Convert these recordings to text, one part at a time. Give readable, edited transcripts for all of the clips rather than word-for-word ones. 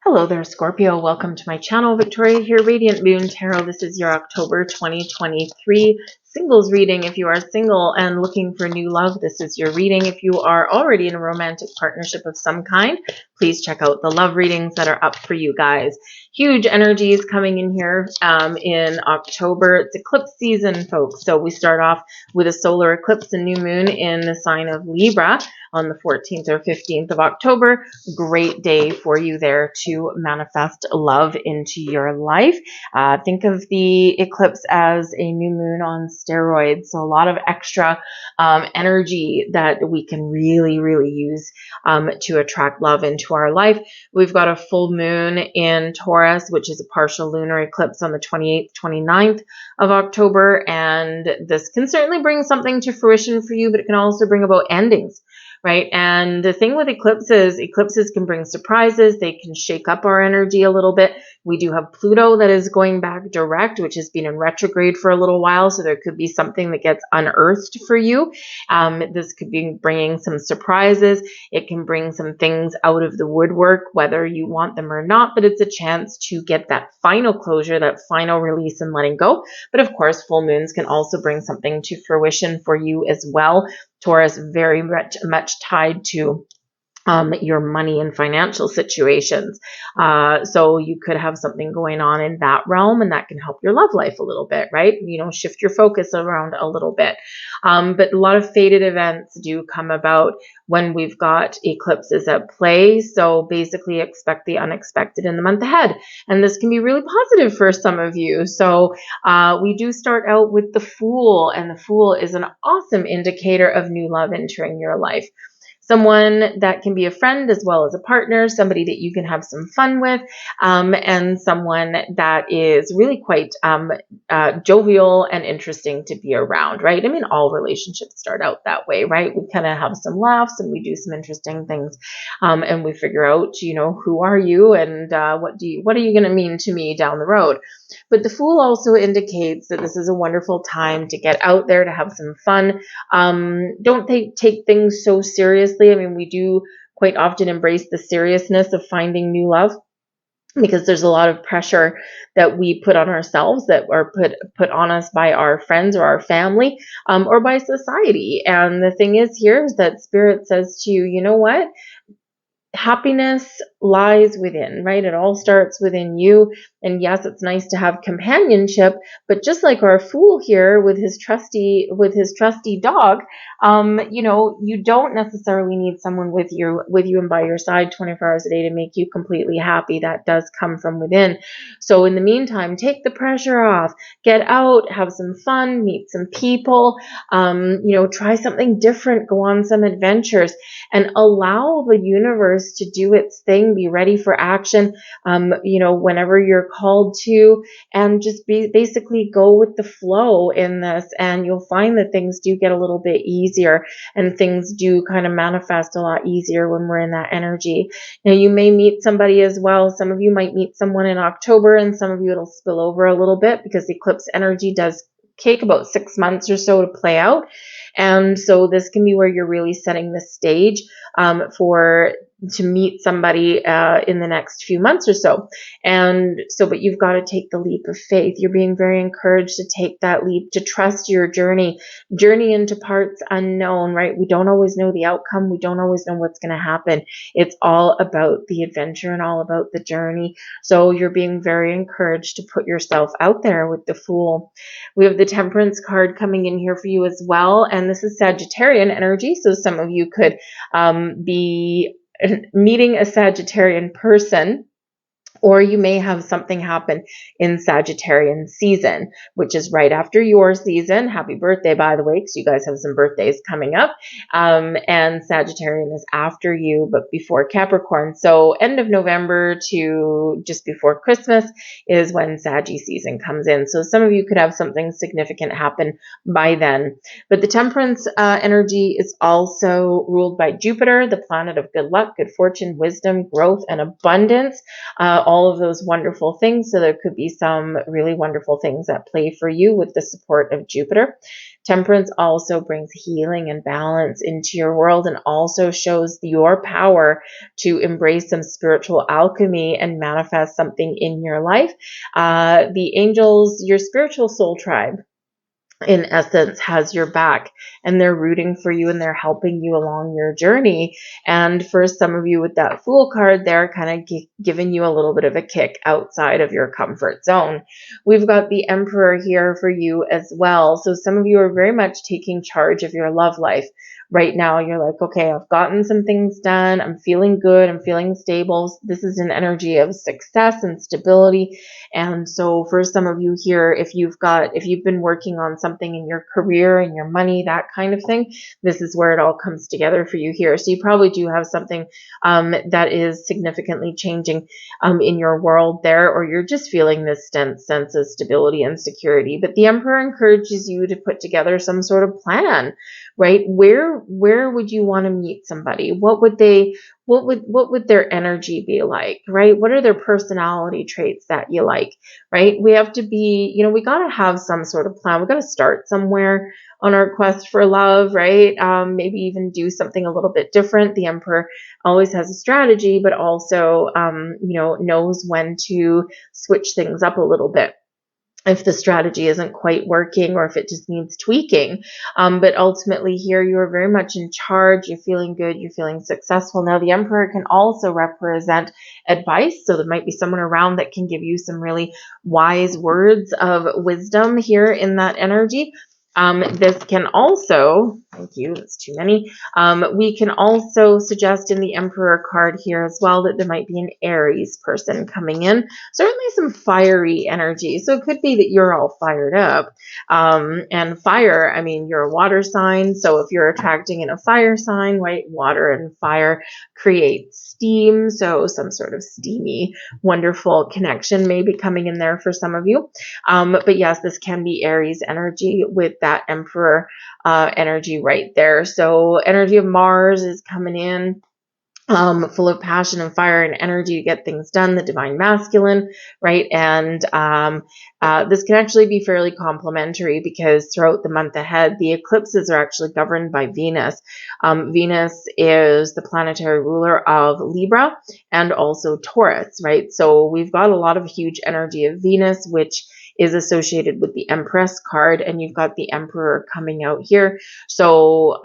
Hello there, Scorpio. Welcome to my channel. Victoria here, Radiant Moon Tarot. This is your October 2023 singles reading. If you are single and looking for new love, this is your reading. If you are already in a romantic partnership of some kind, please check out the love readings that are up for you guys. Huge energies coming in here in October. It's eclipse season, folks. So we start off with a solar eclipse and new moon in the sign of Libra on the 14th or 15th of October. Great day for you there to manifest love into your life. Think of the eclipse as a new moon on steroids. So a lot of extra energy that we can really use to attract love into our life. We've got a full moon in Taurus, which is a partial lunar eclipse on the 28th, 29th of October. And this can certainly bring something to fruition for you, but it can also bring about endings. Right. And the thing with eclipses can bring surprises. They can shake up our energy a little bit. We do have Pluto that is going back direct, which has been in retrograde for a little while. So there could be something that gets unearthed for you. This could be bringing some surprises. It can bring some things out of the woodwork, whether you want them or not, but it's a chance to get that final closure, that final release and letting go. But of course, full moons can also bring something to fruition for you as well. Taurus very much tied to your money and financial situations. So you could have something going on in that realm, and that can help your love life a little bit, right? Shift your focus around a little bit. But a lot of fated events do come about when we've got eclipses at play. So basically expect the unexpected in the month ahead. And this can be really positive for some of you. So we do start out with the Fool, and the Fool is an awesome indicator of new love entering your life. Someone that can be a friend as well as a partner, somebody that you can have some fun with, and someone that is really quite jovial and interesting to be around, right? I mean, all relationships start out that way, right? We kind of have some laughs and we do some interesting things, and we figure out, who are you and what are you going to mean to me down the road? But the Fool also indicates that this is a wonderful time to get out there, to have some fun. Don't take things so seriously. I mean, we do quite often embrace the seriousness of finding new love, because there's a lot of pressure that we put on ourselves, that are put on us by our friends or our family, or by society. And the thing is here is that Spirit says to you, you know what? Happiness lies within, right? It all starts within you. And yes, it's nice to have companionship, but just like our Fool here with his trusty dog, you don't necessarily need someone with you and by your side 24 hours a day to make you completely happy. That does come from within. So in the meantime, take the pressure off, get out, have some fun, meet some people, try something different, go on some adventures, and allow the universe to do its thing. Be ready for action, whenever you're called to, and just basically go with the flow in this. And you'll find that things do get a little bit easier, and things do kind of manifest a lot easier when we're in that energy. Now, you may meet somebody as well. Some of you might meet someone in October, and some of you it'll spill over a little bit, because eclipse energy does take about 6 months or so to play out. And so this can be where you're really setting the stage to meet somebody in the next few months or so. And so, but you've got to take the leap of faith. You're being very encouraged to take that leap, to trust your journey into parts unknown, right? We don't always know the outcome. We don't always know what's going to happen. It's all about the adventure and all about the journey. So you're being very encouraged to put yourself out there with the Fool. We have the Temperance card coming in here for you as well. And this is Sagittarian energy. So some of you could be meeting a Sagittarian person, or you may have something happen in Sagittarian season, which is right after your season. Happy birthday, by the way, because you guys have some birthdays coming up. And Sagittarian is after you, but before Capricorn. So end of November to just before Christmas is when Saggy season comes in. So some of you could have something significant happen by then. But the Temperance energy is also ruled by Jupiter, the planet of good luck, good fortune, wisdom, growth, and abundance. All of those wonderful things. So there could be some really wonderful things at play for you with the support of Jupiter. Temperance also brings healing and balance into your world, and also shows your power to embrace some spiritual alchemy and manifest something in your life. The angels, your spiritual soul tribe, in essence, has your back, and they're rooting for you and they're helping you along your journey. And for some of you with that Fool card, they're kind of giving you a little bit of a kick outside of your comfort zone. We've got the Emperor here for you as well. So some of you are very much taking charge of your love life. Right now, you're like, okay, I've gotten some things done. I'm feeling good. I'm feeling stable. This is an energy of success and stability. And so for some of you here, if you've been working on something in your career and your money, that kind of thing, this is where it all comes together for you here. So you probably do have something that is significantly changing in your world there, or you're just feeling this sense of stability and security. But the Emperor encourages you to put together some sort of plan, right? Where would you want to meet somebody? What would their energy be like, right? What are their personality traits that you like, right? We have to be, we got to have some sort of plan. We got to start somewhere on our quest for love, right? Maybe even do something a little bit different. The Emperor always has a strategy, but also, knows when to switch things up a little bit if the strategy isn't quite working, or if it just needs tweaking. But ultimately here, you are very much in charge. You're feeling good. You're feeling successful. Now, the Emperor can also represent advice. So there might be someone around that can give you some really wise words of wisdom here in that energy. This can also, thank you, that's too many. We can also suggest in the Emperor card here as well that there might be an Aries person coming in. Certainly some fiery energy. So it could be that you're all fired up. And fire, I mean, you're a water sign. So if you're attracting in a fire sign, right, water and fire create steam. So some sort of steamy, wonderful connection may be coming in there for some of you. But yes, this can be Aries energy with that Emperor energy right there. So energy of Mars is coming in. Full of passion and fire and energy to get things done, the divine masculine, right? And this can actually be fairly complementary, because throughout the month ahead, the eclipses are actually governed by Venus. Venus is the planetary ruler of Libra and also Taurus, right? So we've got a lot of huge energy of Venus, which is associated with the Empress card, and you've got the Emperor coming out here. So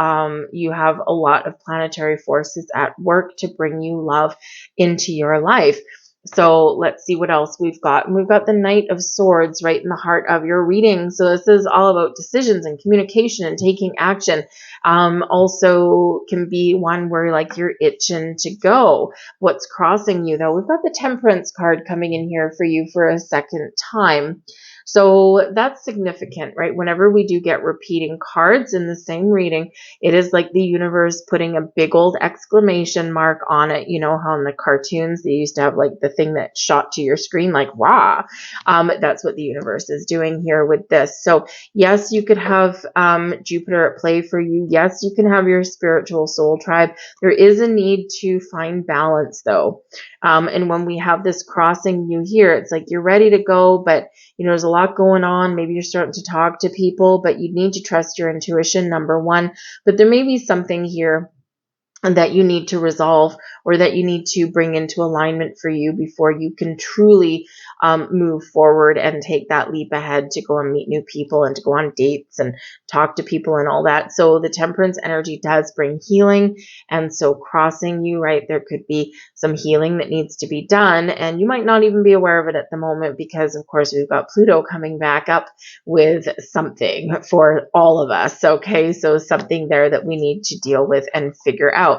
you have a lot of planetary forces at work to bring you love into your life. So let's see what else we've got. And we've got the Knight of Swords right in the heart of your reading. So this is all about decisions and communication and taking action. Also can be one where like you're itching to go. What's crossing you though? We've got the Temperance card coming in here for you for a second time. So that's significant, right? Whenever we do get repeating cards in the same reading, it is like the universe putting a big old exclamation mark on it. You know how in the cartoons they used to have like the thing that shot to your screen, like, wow. That's what the universe is doing here with this. So yes, you could have Jupiter at play for you. Yes, you can have your spiritual soul tribe. There is a need to find balance though. And when we have this crossing you here, it's like you're ready to go, but there's a lot going on. Maybe you're starting to talk to people, but you need to trust your intuition, number one. But there may be something here that you need to resolve, or that you need to bring into alignment for you before you can truly move forward and take that leap ahead to go and meet new people and to go on dates and talk to people and all that. So the Temperance energy does bring healing. And so crossing you, right, there could be some healing that needs to be done. And you might not even be aware of it at the moment, because of course we've got Pluto coming back up with something for all of us. Okay, so something there that we need to deal with and figure out.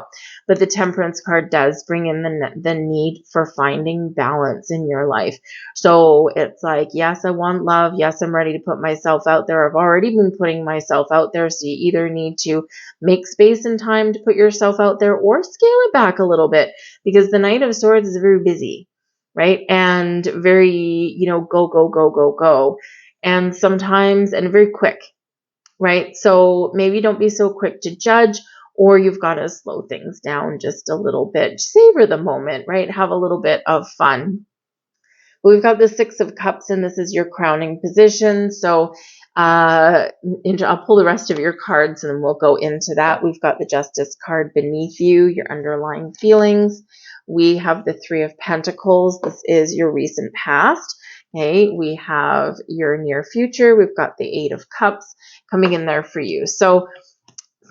But the Temperance card does bring in the need for finding balance in your life. So it's like, yes, I want love. Yes, I'm ready to put myself out there. I've already been putting myself out there. So you either need to make space and time to put yourself out there, or scale it back a little bit, because the Knight of Swords is very busy, right? And very, go, go, go, go, go. And sometimes, and very quick, right? So maybe don't be so quick to judge, or you've got to slow things down just a little bit. Savor the moment, right? Have a little bit of fun. We've got the Six of Cups, and this is your crowning position. So I'll pull the rest of your cards and then we'll go into that. We've got the Justice card beneath you, your underlying feelings. We have the Three of Pentacles. This is your recent past. Okay, we have your near future. We've got the Eight of Cups coming in there for you. So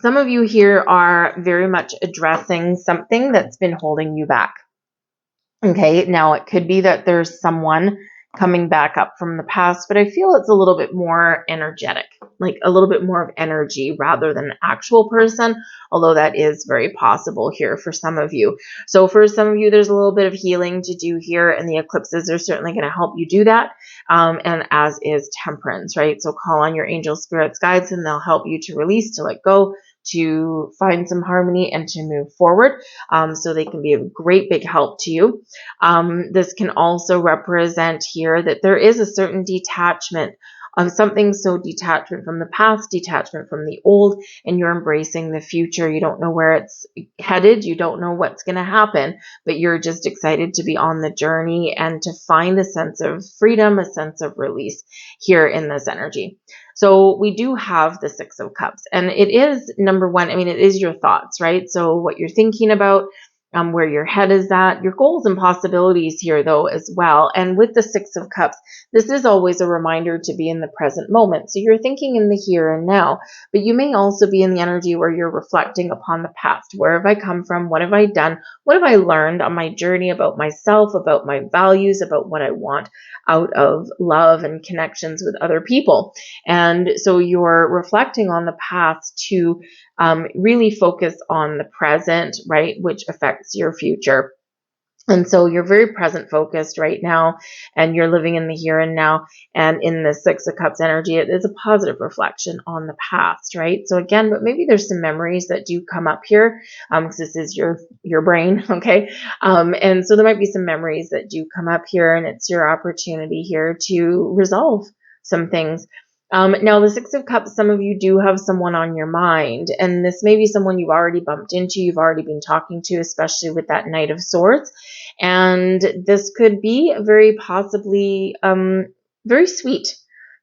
some of you here are very much addressing something that's been holding you back. Okay, now it could be that there's someone coming back up from the past, but I feel it's a little bit more energetic, like a little bit more of energy rather than an actual person, although that is very possible here for some of you. So for some of you, there's a little bit of healing to do here, and the eclipses are certainly going to help you do that, and as is Temperance, right? So call on your angel spirits, guides, and they'll help you to release, to let go, to find some harmony and to move forward. So they can be a great big help to you. This can also represent here that there is a certain detachment of something, so detachment from the past, detachment from the old, and you're embracing the future. You don't know where it's headed. You don't know what's going to happen, but you're just excited to be on the journey and to find a sense of freedom, a sense of release here in this energy. So we do have the Six of Cups, and it is number one. I mean, it is your thoughts, right? So what you're thinking about, where your head is at, your goals and possibilities here though as well. And with the Six of Cups, this is always a reminder to be in the present moment. So you're thinking in the here and now, but you may also be in the energy where you're reflecting upon the past. Where have I come from? What have I done? What have I learned on my journey about myself, about my values, about what I want out of love and connections with other people? And so you're reflecting on the past to really focus on the present, right, which affects your future. And so you're very present focused right now, and you're living in the here and now. And in the Six of Cups energy, it is a positive reflection on the past, right? So again, but maybe there's some memories that do come up here, because this is your brain, okay? And so there might be some memories that do come up here, and it's your opportunity here to resolve some things. Now, the Six of Cups, some of you do have someone on your mind, and this may be someone you've already bumped into, you've already been talking to, especially with that Knight of Swords. And this could be a very possibly very sweet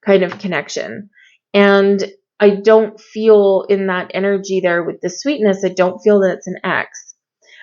kind of connection. And I don't feel in that energy there with the sweetness, I don't feel that it's an ex.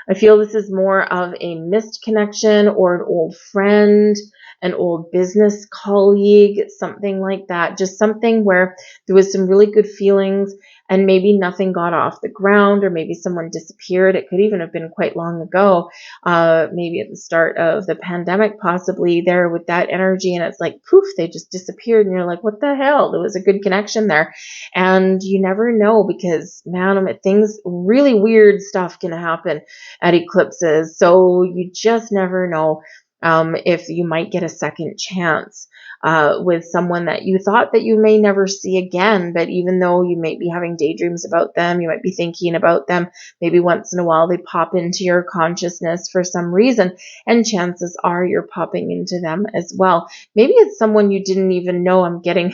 I feel this is more of a missed connection or an old friend, an old business colleague, something like that. Just something where there was some really good feelings and maybe nothing got off the ground, or maybe someone disappeared. It could even have been quite long ago, maybe at the start of the pandemic, possibly there with that energy. And it's like, poof, they just disappeared. And you're like, what the hell? There was a good connection there. And you never know, because, man, things, really weird stuff can happen at eclipses. So you just never know if you might get a second chance with someone that you thought that you may never see again. But even though you might be having daydreams about them, you might be thinking about them, maybe once in a while they pop into your consciousness for some reason, and chances are you're popping into them as well. Maybe it's someone you didn't even know. I'm getting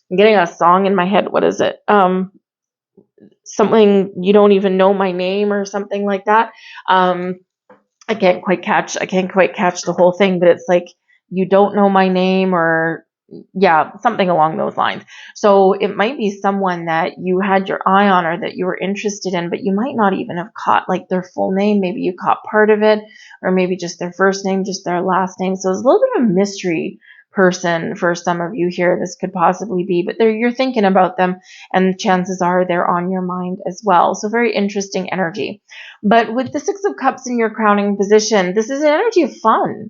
a song in my head. What is it? Something, you don't even know my name, or something like that. I can't quite catch the whole thing, but it's like, you don't know my name, or yeah, something along those lines. So it might be someone that you had your eye on, or that you were interested in, but you might not even have caught like their full name. Maybe you caught part of it, or maybe just their first name, just their last name. So it's a little bit of a mystery person for some of you here. This could possibly be, but you're thinking about them, and chances are they're on your mind as well. So very interesting energy. But with the Six of Cups in your crowning position, this is an energy of fun.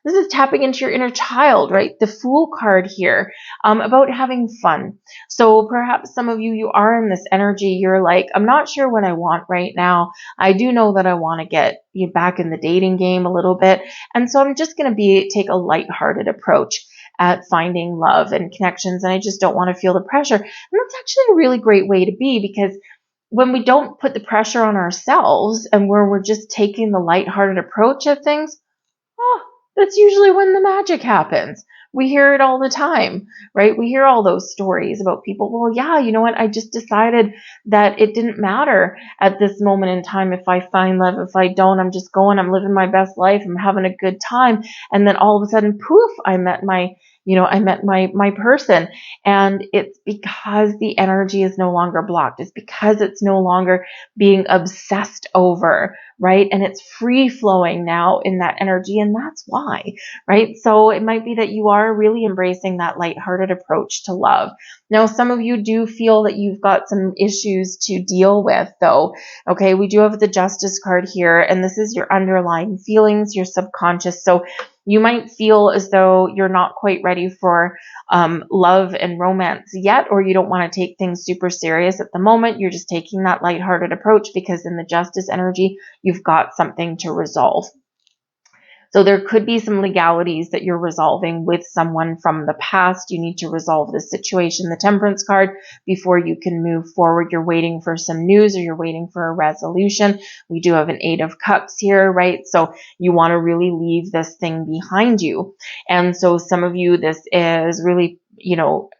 This is tapping into your inner child, right? The Fool card here, about having fun. So perhaps some of you are in this energy. You're like, I'm not sure what I want right now. I do know that I want to get you back in the dating game a little bit. And so I'm just going to take a lighthearted approach at finding love and connections. And I just don't want to feel the pressure. And that's actually a really great way to be, because when we don't put the pressure on ourselves, and where we're just taking the lighthearted approach at things, that's usually when the magic happens. We hear it all the time, right? We hear all those stories about people. Well, yeah, you know what? I just decided that it didn't matter at this moment in time if I find love, if I don't. I'm just going, I'm living my best life, I'm having a good time. And then all of a sudden, poof, I met my I met my person. And it's because the energy is no longer blocked. It's because it's no longer being obsessed over, right? And it's free flowing now in that energy. And that's why, right? So it might be that you are really embracing that lighthearted approach to love. Now, some of you do feel that you've got some issues to deal with, though. Okay, we do have the Justice card here, and this is your underlying feelings, your subconscious. So you might feel as though you're not quite ready for love and romance yet, or you don't want to take things super serious at the moment. You're just taking that lighthearted approach because in the Justice energy, you've got something to resolve. So there could be some legalities that you're resolving with someone from the past. You need to resolve this situation, the Temperance card, before you can move forward. You're waiting for some news or you're waiting for a resolution. We do have an 8 of Cups here, right? So you want to really leave this thing behind you. And so some of you, this is really, you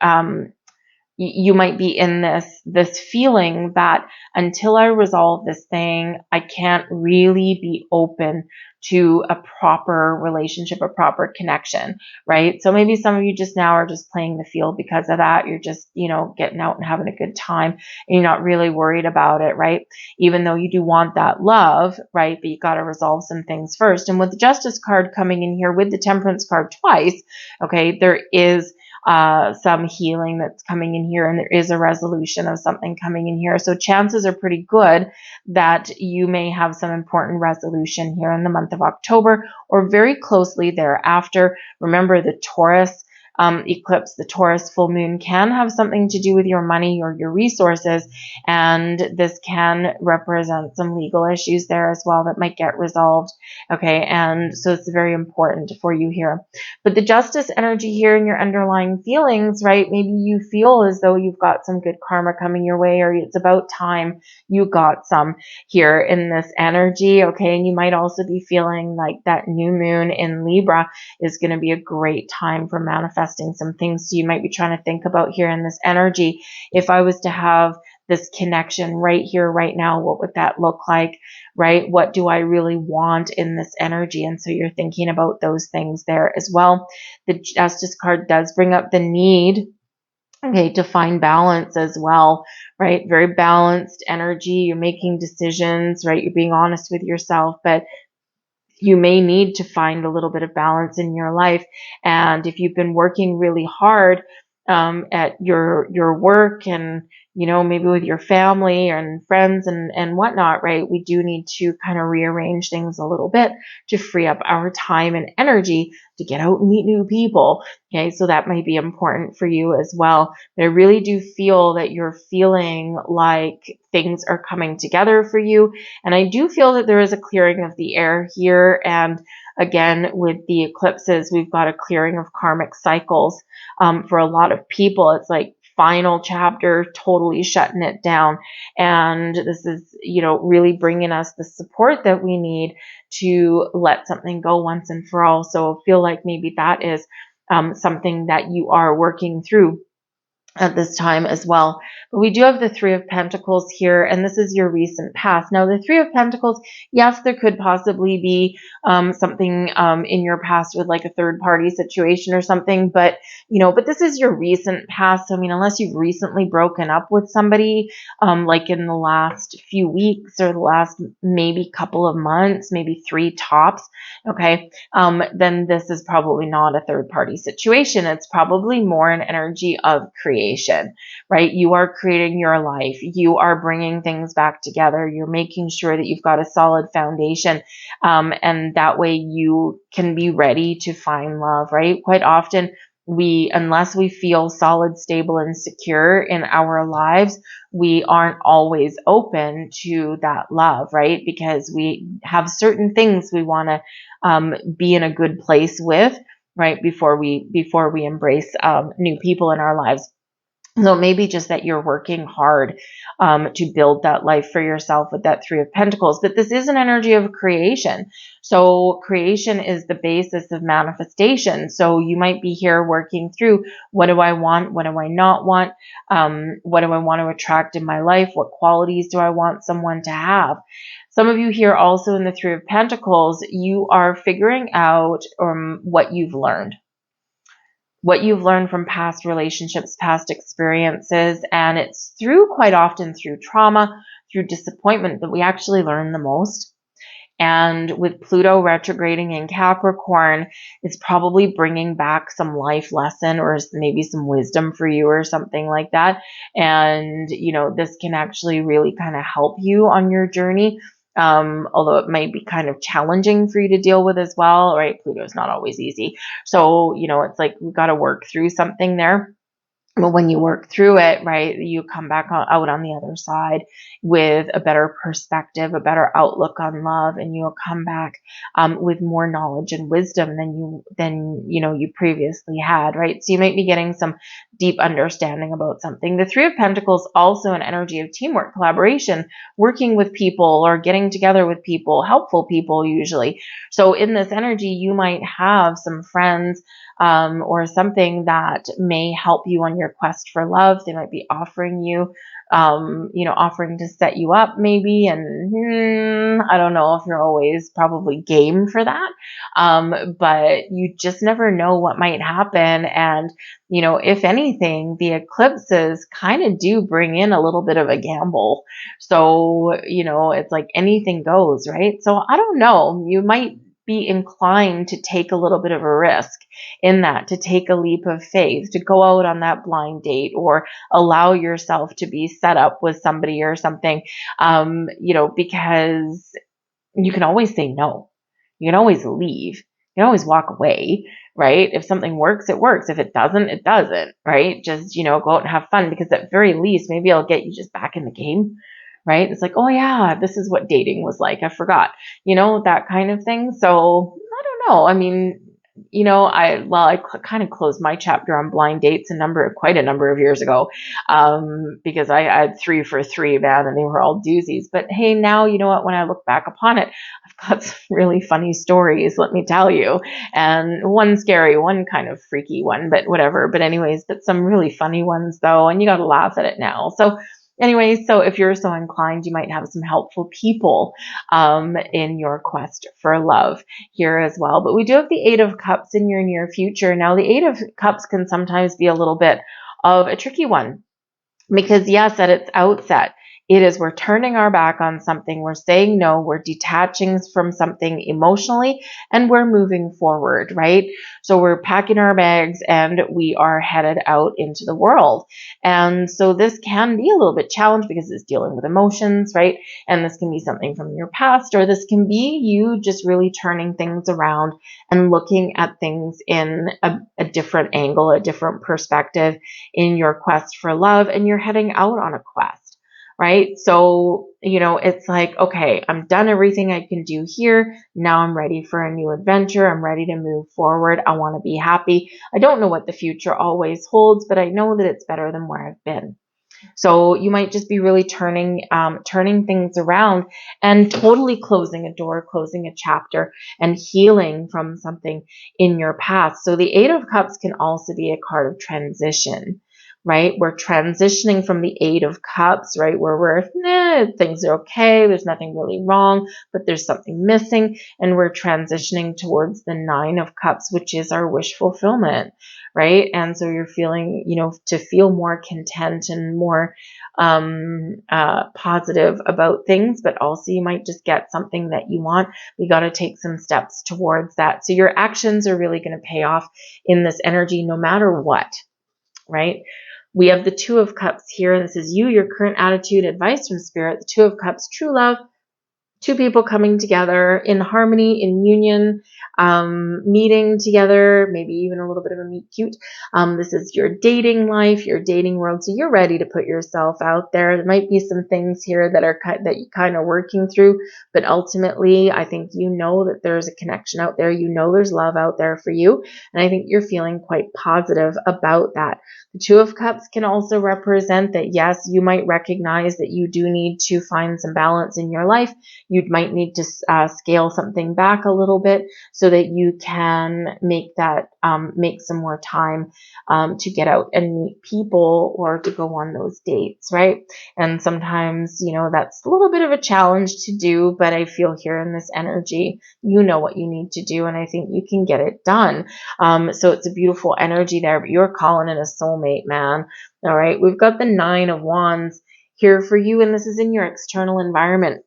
might be in this feeling that until I resolve this thing, I can't really be open to a proper relationship, a proper connection, right? So maybe some of you just now are just playing the field because of that. You're just, getting out and having a good time and you're not really worried about it, right? Even though you do want that love, right? But you got to resolve some things first. And with the Justice card coming in here with the Temperance card twice, okay, there is some healing that's coming in here and there is a resolution of something coming in here. So chances are pretty good that you may have some important resolution here in the month of October or very closely thereafter. Remember, the Taurus eclipse, the Taurus full moon can have something to do with your money or your resources, and this can represent some legal issues there as well that might get resolved. Okay, and so it's very important for you here. But the Justice energy here in your underlying feelings, right? Maybe you feel as though you've got some good karma coming your way, or it's about time you got some here in this energy. Okay, and you might also be feeling like that new moon in Libra is going to be a great time for manifesting some things. So you might be trying to think about here in this energy, if I was to have this connection right here, right now, what would that look like, right? What do I really want in this energy? And so you're thinking about those things there as well. The Justice card does bring up the need, okay, to find balance as well, right? Very balanced energy. You're making decisions, right? You're being honest with yourself, but you may need to find a little bit of balance in your life. And if you've been working really hard at your work and, maybe with your family and friends and whatnot, right? We do need to kind of rearrange things a little bit to free up our time and energy to get out and meet new people. Okay, so that might be important for you as well. But I really do feel that you're feeling like things are coming together for you. And I do feel that there is a clearing of the air here. And again, with the eclipses, we've got a clearing of karmic cycles. For a lot of people, it's like final chapter, totally shutting it down. And this is, really bringing us the support that we need to let something go once and for all. So I feel like maybe that is something that you are working through at this time as well. But we do have the 3 of Pentacles here, and this is your recent past. Now, the 3 of Pentacles, yes, there could possibly be something in your past with like a third-party situation or something, but but this is your recent past. So, I mean, unless you've recently broken up with somebody, like in the last few weeks or the last maybe couple of months, maybe 3 tops, okay, then this is probably not a third-party situation. It's probably more an energy of creation, right? You are creating your life. You are bringing things back together. You're making sure that you've got a solid foundation, and that way you can be ready to find love, right? Quite often, unless we feel solid, stable, and secure in our lives, we aren't always open to that love, right? Because we have certain things we want to be in a good place with, right? Before we embrace new people in our lives. So maybe just that you're working hard to build that life for yourself with that 3 of Pentacles. But this is an energy of creation. So creation is the basis of manifestation. So you might be here working through, what do I want? What do I not want? What do I want to attract in my life? What qualities do I want someone to have? Some of you here also in the 3 of Pentacles, you are figuring out what you've learned. what you've learned from past relationships, past experiences, and it's quite often through trauma, through disappointment that we actually learn the most. And with Pluto retrograding in Capricorn, it's probably bringing back some life lesson or maybe some wisdom for you or something like that. And, this can actually really kind of help you on your journey. Although it might be kind of challenging for you to deal with as well, right? Pluto's not always easy. So, it's like we've got to work through something there. But when you work through it, right, you come back out on the other side with a better perspective, a better outlook on love, and you'll come back with more knowledge and wisdom than you previously had, right? So you might be getting some deep understanding about something. The Three of Pentacles, also an energy of teamwork, collaboration, working with people or getting together with people, helpful people usually. So in this energy, you might have some friends or something that may help you on your quest for love. They might be offering you, offering to set you up maybe. And I don't know if you're always probably game for that. But you just never know what might happen. And, if anything, the eclipses kind of do bring in a little bit of a gamble. So, it's like anything goes, right? So I don't know. You might be inclined to take a little bit of a risk in that, to take a leap of faith, to go out on that blind date or allow yourself to be set up with somebody or something, because you can always say no. You can always leave. You can always walk away, right? If something works, it works. If it doesn't, it doesn't, right? Just, go out and have fun, because at very least, maybe it'll get you just back in the game. Right? It's like, oh yeah, this is what dating was like. I forgot, that kind of thing. So I don't know. I mean, I kind of closed my chapter on blind dates quite a number of years ago, because I had 3 for 3, man, and they were all doozies. But hey, now, you know what, when I look back upon it, I've got some really funny stories, let me tell you, and one scary, one kind of freaky one, but whatever. But anyways, but some really funny ones though, and you got to laugh at it now. So anyway, so if you're so inclined, you might have some helpful people in your quest for love here as well. But we do have the Eight of Cups in your near future. Now, the Eight of Cups can sometimes be a little bit of a tricky one, because yes, at its outset, we're turning our back on something, we're saying no, we're detaching from something emotionally, and we're moving forward, right? So we're packing our bags and we are headed out into the world. And so this can be a little bit challenged because it's dealing with emotions, right? And this can be something from your past, or this can be you just really turning things around and looking at things in a different angle, a different perspective in your quest for love, and you're heading out on a quest. Right? So, it's like, okay, I'm done everything I can do here. Now I'm ready for a new adventure. I'm ready to move forward. I want to be happy. I don't know what the future always holds, but I know that it's better than where I've been. So you might just be really turning things around and totally closing a door, closing a chapter, and healing from something in your past. So the Eight of Cups can also be a card of transition, right? We're transitioning from the Eight of Cups, right? Where things are okay. There's nothing really wrong, but there's something missing. And we're transitioning towards the Nine of Cups, which is our wish fulfillment, right? And so you're feeling, to feel more content and more positive about things, but also you might just get something that you want. We got to take some steps towards that. So your actions are really going to pay off in this energy no matter what, right? We have the Two of Cups here, and this is you, your current attitude, advice from Spirit. The Two of Cups, true love, two people coming together in harmony, in union, meeting together, maybe even a little bit of a meet cute. This is your dating life, your dating world. So you're ready to put yourself out there. There might be some things here that you're kind of working through, but ultimately, I think that there's a connection out there. There's love out there for you, and I think you're feeling quite positive about that. The Two of Cups can also represent that, yes, you might recognize that you do need to find some balance in your life. you might need to scale something back a little bit so that you can make that, make some more time to get out and meet people or to go on those dates, right? And sometimes, you know, that's a little bit of a challenge to do, but I feel here in this energy, you know what you need to do, and I think you can get it done. So it's a beautiful energy there, but you're calling in a soulmate, man. All right, we've got the 9 of Wands here for you, and this is in your external environment.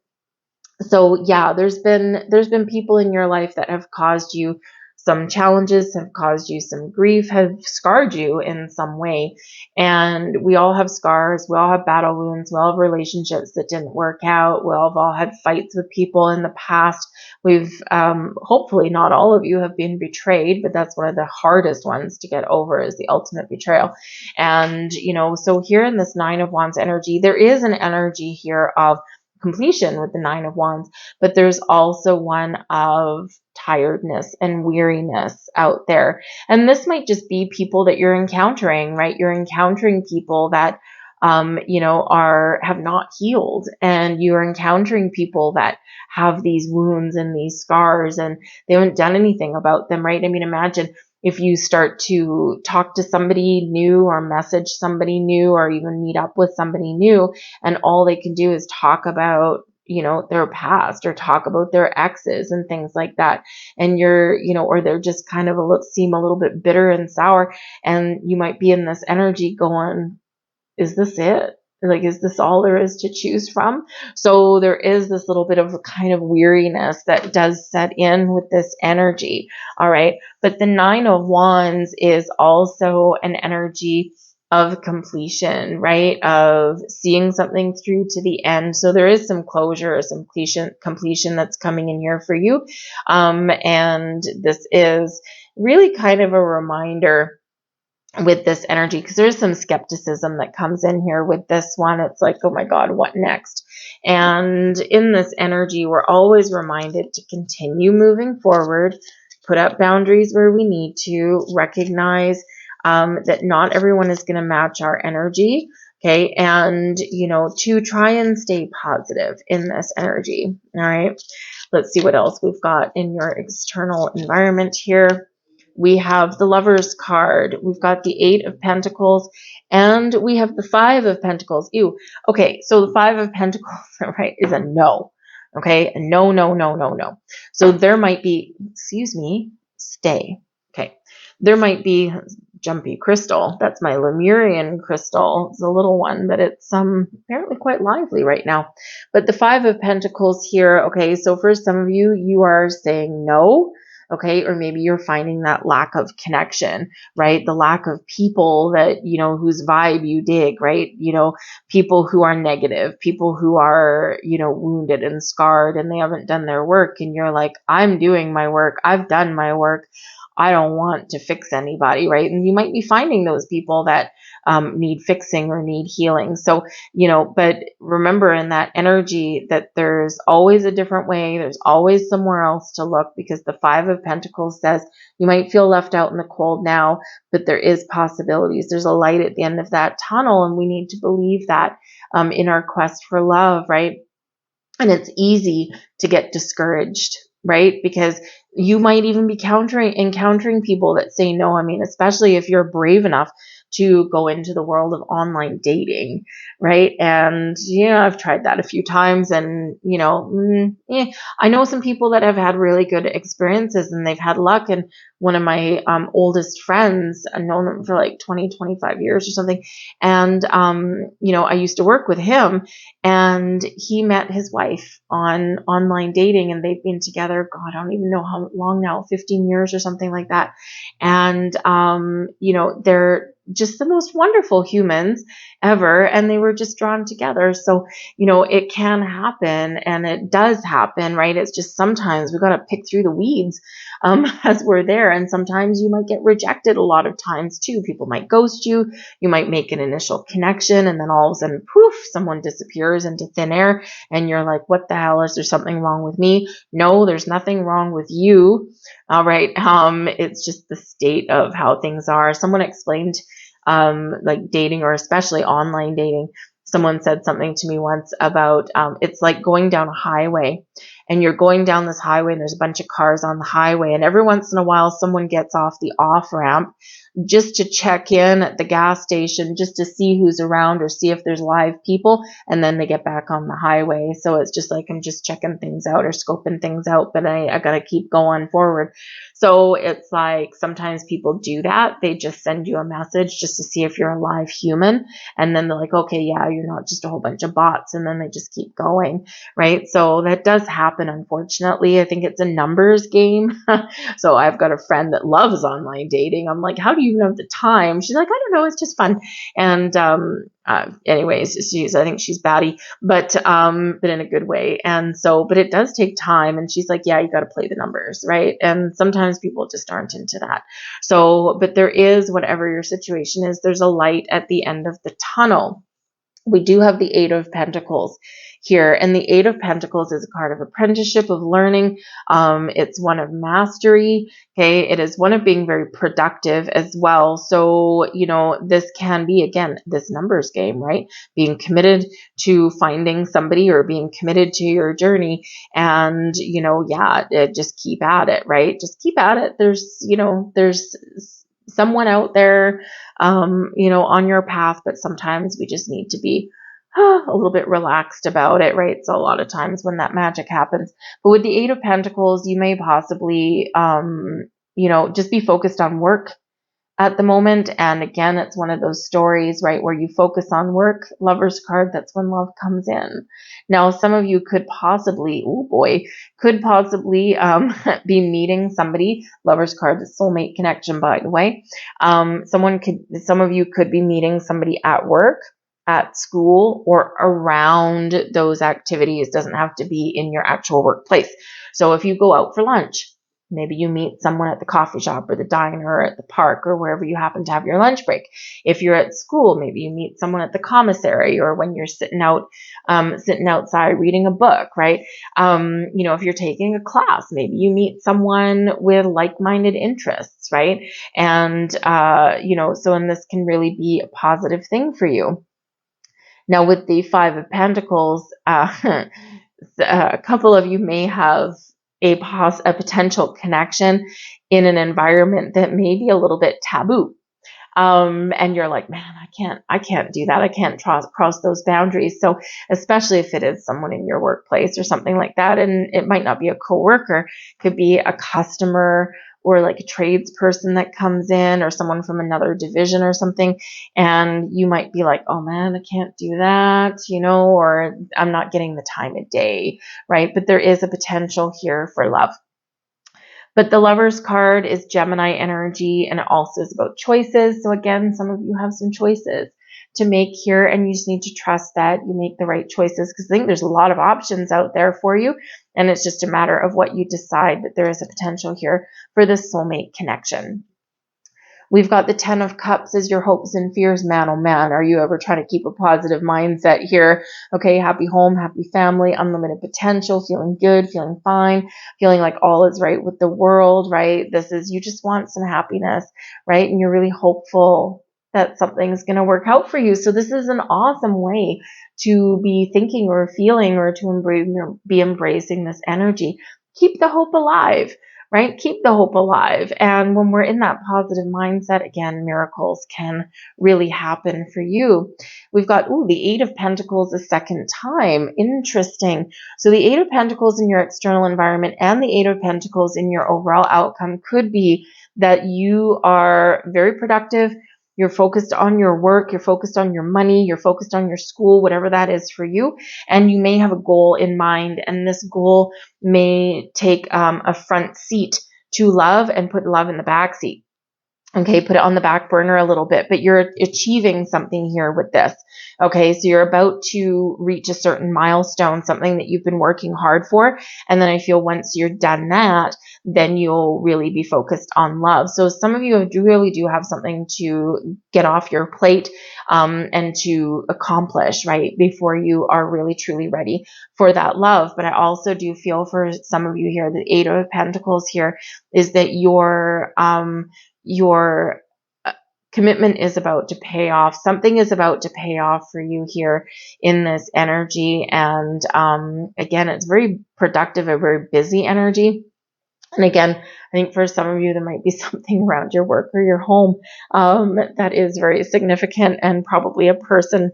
So yeah, there's been people in your life that have caused you some challenges, have caused you some grief, have scarred you in some way. And we all have scars. We all have battle wounds. We all have relationships that didn't work out. We all have had fights with people in the past. We've, hopefully not all of you have been betrayed, but that's one of the hardest ones to get over, is the ultimate betrayal. And, you know, so here in this 9 of Wands energy, there is an energy here of completion with the 9 of Wands, but there's also one of tiredness and weariness out there. And this might just be people that you're encountering, right? You're encountering people that, you know, have not healed, and you're encountering people that have these wounds and these scars, and they haven't done anything about them, right? I mean, imagine if you start to talk to somebody new or message somebody new or even meet up with somebody new, and all they can do is talk about, you know, their past or talk about their exes and things like that. And you're, you know, or they're just kind of seem a little bit bitter and sour, and you might be in this energy going, is this it? Like, is this all there is to choose from? So there is this little bit of a kind of weariness that does set in with this energy. All right. But the 9 of Wands is also an energy of completion, right? Of seeing something through to the end. So there is some closure, some completion that's coming in here for you. And this is really kind of a reminder with this energy, because there's some skepticism that comes in here with this one. It's like, oh my God, what next? And in this energy, we're always reminded to continue moving forward, put up boundaries where we need to, recognize that not everyone is going to match our energy. Okay. And, you know, to try and stay positive in this energy. All right. Let's see what else we've got in your external environment here. We have the Lover's card. We've got the 8 of Pentacles, and we have the 5 of Pentacles. Ew. Okay, so the 5 of Pentacles, right, is a no. Okay, a no, no, no, no, no. So there might be, excuse me, stay. Okay, there might be Jumpy Crystal. That's my Lemurian crystal. It's a little one, but it's apparently quite lively right now. But the 5 of Pentacles here, okay, so for some of you, you are saying no. Okay, or maybe you're finding that lack of connection, right? The lack of people that, you know, whose vibe you dig, right? You know, people who are negative, people who are, you know, wounded and scarred, and they haven't done their work. And you're like, I'm doing my work. I've done my work. I don't want to fix anybody, right? And you might be finding those people that need fixing or need healing. So, you know, but remember in that energy that there's always a different way. There's always somewhere else to look, because the 5 of Pentacles says you might feel left out in the cold now, but there is possibilities. There's a light at the end of that tunnel, and we need to believe that in our quest for love, right? And it's easy to get discouraged, right? Because you might even be encountering people that say no. I mean, especially if you're brave enough to go into the world of online dating, right? And, you know, I've tried that a few times, and, you know, I know some people that have had really good experiences and they've had luck. And one of my oldest friends, I've known them for like 20, 25 years or something. And, you know, I used to work with him, and he met his wife on online dating, and they've been together, God, I don't even know how long now, 15 years or something like that. And, you know, they're just the most wonderful humans ever, and they were just drawn together. So, you know, it can happen, and it does happen, right? It's just sometimes we got to pick through the weeds as we're there. And sometimes you might get rejected a lot of times too. People might ghost you. You might make an initial connection, and then all of a sudden, poof, someone disappears into thin air, and you're like, what the hell? Is there something wrong with me? No, there's nothing wrong with you. All right. It's just the state of how things are. Someone explained like dating, or especially online dating. someone said something to me once about, it's like going down a highway, and you're going down this highway and there's a bunch of cars on the highway, and every once in a while someone gets off the off ramp just to check in at the gas station, just to see who's around or see if there's live people, and then they get back on the highway. So it's just like, I'm just checking things out or scoping things out, but I got to keep going forward. So it's like sometimes people do that. They just send you a message just to see if you're a live human. And then they're like, okay, yeah, you're not just a whole bunch of bots. And then they just keep going, right? So that does happen, unfortunately. I think it's a numbers game. So I've got a friend that loves online dating. I'm like, how do you even have the time? She's like, I don't know, it's just fun. And anyways, I think she's batty, but in a good way. And so, but it does take time. And she's like, yeah, you got to play the numbers, right? And sometimes people just aren't into that. So, but there is, whatever your situation is, there's a light at the end of the tunnel. We do have the Eight of Pentacles here, and the Eight of Pentacles is a card of apprenticeship, of learning. It's one of mastery. Okay, it is one of being very productive as well. So, you know, this can be, again, this numbers game, right? Being committed to finding somebody or being committed to your journey, and, you know, yeah, just keep at it, right? Just keep at it. There's, you know, there's someone out there, you know, on your path, but sometimes we just need to be a little bit relaxed about it, right? So a lot of times when that magic happens, but with the Eight of Pentacles, you may possibly, you know, just be focused on work at the moment. And again, it's one of those stories, right, where you focus on work. Lover's card, that's when love comes in. Now, some of you could possibly, oh boy, could possibly be meeting somebody. Lover's card, the soulmate connection, by the way. Some of you could be meeting somebody at work, at school, or around those activities. It doesn't have to be in your actual workplace. So if you go out for lunch, maybe you meet someone at the coffee shop or the diner or at the park or wherever you happen to have your lunch break. If you're at school, maybe you meet someone at the commissary, or when you're sitting outside reading a book, right? You know, if you're taking a class, maybe you meet someone with like-minded interests, right? And, you know, so, and this can really be a positive thing for you. Now, with the Five of Pentacles, a couple of you may have a potential connection in an environment that may be a little bit taboo. And you're like, man, I can't do that. I can't cross those boundaries. So especially if it is someone in your workplace or something like that, and it might not be a coworker, could be a customer or like a tradesperson that comes in, or someone from another division or something. And you might be like, oh man, I can't do that, you know, or I'm not getting the time of day, right? But there is a potential here for love. But the Lover's card is Gemini energy, and it also is about choices. So again, some of you have some choices to make here, and you just need to trust that you make the right choices, because I think there's a lot of options out there for you, and it's just a matter of what you decide. But there is a potential here for this soulmate connection. We've got the Ten of Cups as your hopes and fears. Man, oh man, are you ever trying to keep a positive mindset here? Okay, happy home, happy family, unlimited potential, feeling good, feeling fine, feeling like all is right with the world, right? This is, you just want some happiness, right? And you're really hopeful that something's going to work out for you. So this is an awesome way to be thinking or feeling, or to be embracing this energy. Keep the hope alive. Right? Keep the hope alive. And when we're in that positive mindset, again, miracles can really happen for you. We've got, the Eight of Pentacles a second time. Interesting. So the Eight of Pentacles in your external environment and the Eight of Pentacles in your overall outcome could be that you are very productive. You're focused on your work, you're focused on your money, you're focused on your school, whatever that is for you. And you may have a goal in mind, and this goal may take a front seat to love and put love in the back seat. Okay, put it on the back burner a little bit, but you're achieving something here with this. Okay, so you're about to reach a certain milestone, something that you've been working hard for. And then I feel once you're done that, then you'll really be focused on love. So some of you really do have something to get off your plate and to accomplish, right, before you are really truly ready for that love. But I also do feel for some of you here, the Eight of Pentacles here is that you're commitment is about to pay off. Something is about to pay off for you here in this energy. And again, it's very productive, a very busy energy. And again, I think for some of you, there might be something around your work or your home that is very significant, and probably a person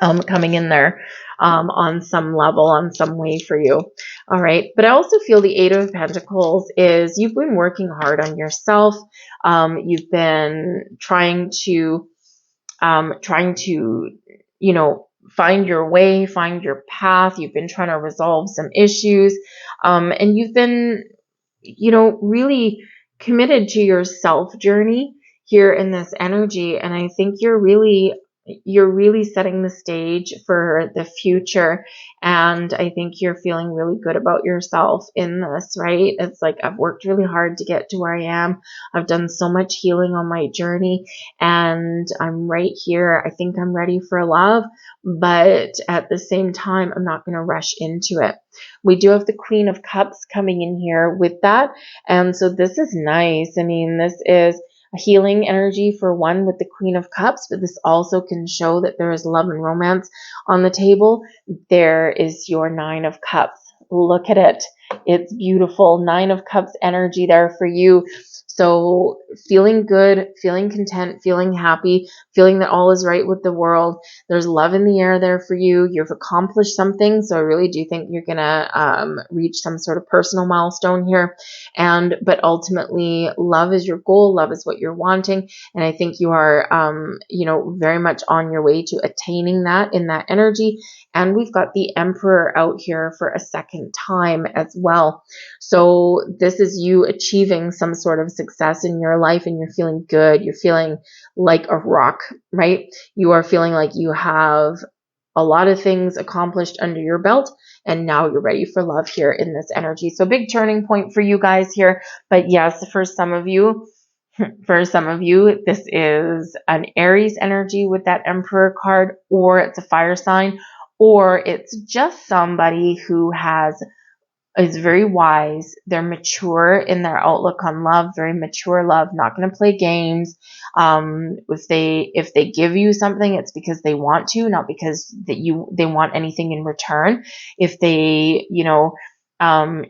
coming in there on some level, on some way for you. All right. But I also feel the Eight of Pentacles is you've been working hard on yourself. You've been trying to, you know, find your way, find your path. You've been trying to resolve some issues. And you've been, you know, really committed to your self journey here in this energy. And I think you're really setting the stage for the future. And I think you're feeling really good about yourself in this, right? It's like, I've worked really hard to get to where I am. I've done so much healing on my journey, and I'm right here. I think I'm ready for love, but at the same time, I'm not going to rush into it. We do have the Queen of Cups coming in here with that. And so this is nice. I mean, this is a healing energy for one with the Queen of Cups, but this also can show that there is love and romance on the table. There is your Nine of Cups. Look at it. It's beautiful. Nine of Cups energy there for you. So feeling good, feeling content, feeling happy, feeling that all is right with the world. There's love in the air there for you. You've accomplished something. So I really do think you're going to reach some sort of personal milestone here. But ultimately, love is your goal. Love is what you're wanting. And I think you are, you know, very much on your way to attaining that in that energy. And we've got the Emperor out here for a second time as well. So this is you achieving some sort of success in your life, and you're feeling good. You're feeling like a rock, right? You are feeling like you have a lot of things accomplished under your belt, and now you're ready for love here in this energy. So big turning point for you guys here. But yes, for some of you, this is an Aries energy with that Emperor card, or it's a fire sign, or it's just somebody who is very wise. They're mature in their outlook on love, very mature love, not going to play games. If they give you something, it's because they want to, not because they want anything in return. If they, you know, have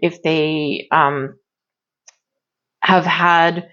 had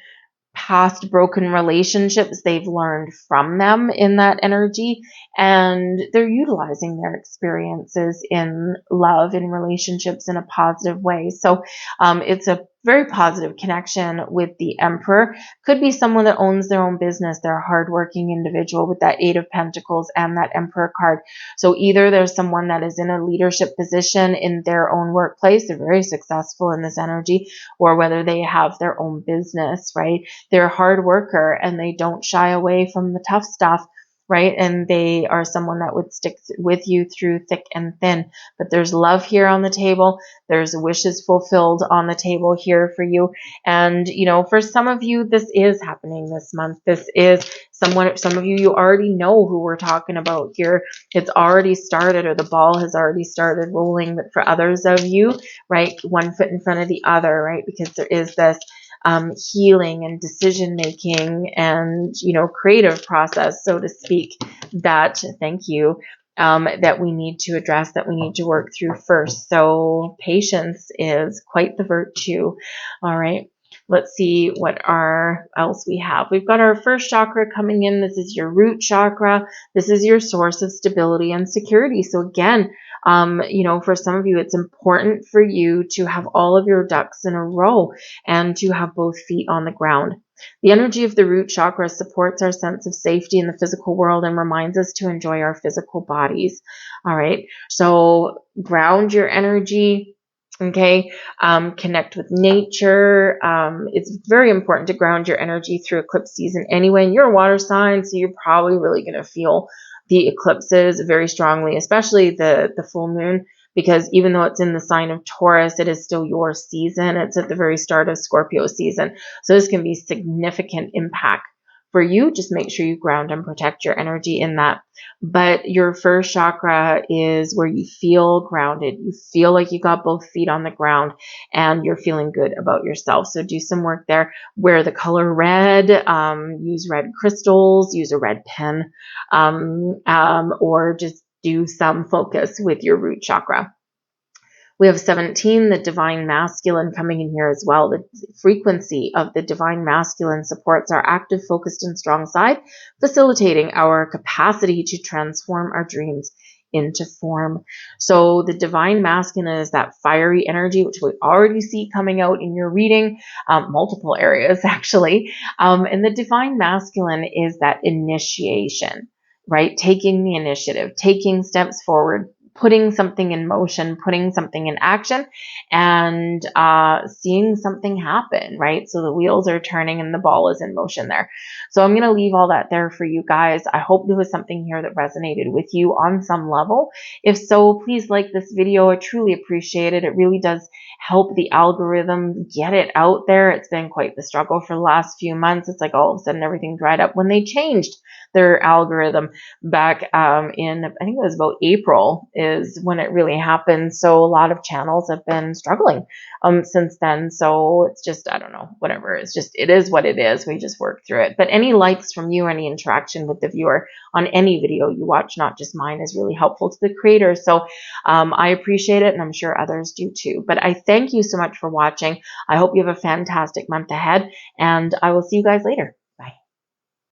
past broken relationships, they've learned from them in that energy, and they're utilizing their experiences in love, in relationships, in a positive way. So it's a very positive connection with the Emperor. Could be someone that owns their own business. They're a hardworking individual with that Eight of Pentacles and that Emperor card. So either there's someone that is in a leadership position in their own workplace, they're very successful in this energy, or whether they have their own business, right? They're a hard worker and they don't shy away from the tough stuff, right? And they are someone that would stick with you through thick and thin. But there's love here on the table. There's wishes fulfilled on the table here for you. And, you know, for some of you, this is happening this month. This is some of you already know who we're talking about here. It's already started, or the ball has already started rolling. But for others of you, right, one foot in front of the other, right? Because there is this healing and decision making and, you know, creative process, so to speak, that that we need to address, that we need to work through first. So patience is quite the virtue. All right. Let's see what else we have. We've got our first chakra coming in. This is your root chakra. This is your source of stability and security. So again, you know, for some of you, it's important for you to have all of your ducks in a row and to have both feet on the ground. The energy of the root chakra supports our sense of safety in the physical world and reminds us to enjoy our physical bodies. All right. So ground your energy. Okay. Connect with nature. It's very important to ground your energy through eclipse season anyway. And you're a water sign, so you're probably really going to feel the eclipses very strongly, especially the full moon, because even though it's in the sign of Taurus, it is still your season. It's at the very start of Scorpio season. So this can be significant impact for you, just make sure you ground and protect your energy in that. But your first chakra is where you feel grounded. You feel like you got both feet on the ground and you're feeling good about yourself. So do some work there. Wear the color red, use red crystals, use a red pen, or just do some focus with your root chakra. We have 17, the divine masculine, coming in here as well. The frequency of the divine masculine supports our active, focused, and strong side, facilitating our capacity to transform our dreams into form. So the divine masculine is that fiery energy, which we already see coming out in your reading, multiple areas actually. And the divine masculine is that initiation, right? Taking the initiative, taking steps forward, putting something in motion, putting something in action, and seeing something happen, right? So the wheels are turning and the ball is in motion there. So I'm going to leave all that there for you guys. I hope there was something here that resonated with you on some level. If so, please like this video. I truly appreciate it. It really does help the algorithm get it out there. It's been quite the struggle for the last few months. It's like all of a sudden everything dried up when they changed their algorithm back in, I think it was about April is when it really happened. So a lot of channels have been struggling since then. So it's just, I don't know, whatever. It's just, it is what it is. We just work through it. But any likes from you, any interaction with the viewer on any video you watch, not just mine, is really helpful to the creator. So I appreciate it, and I'm sure others do too. But I thank you so much for watching. I hope you have a fantastic month ahead, and I will see you guys later.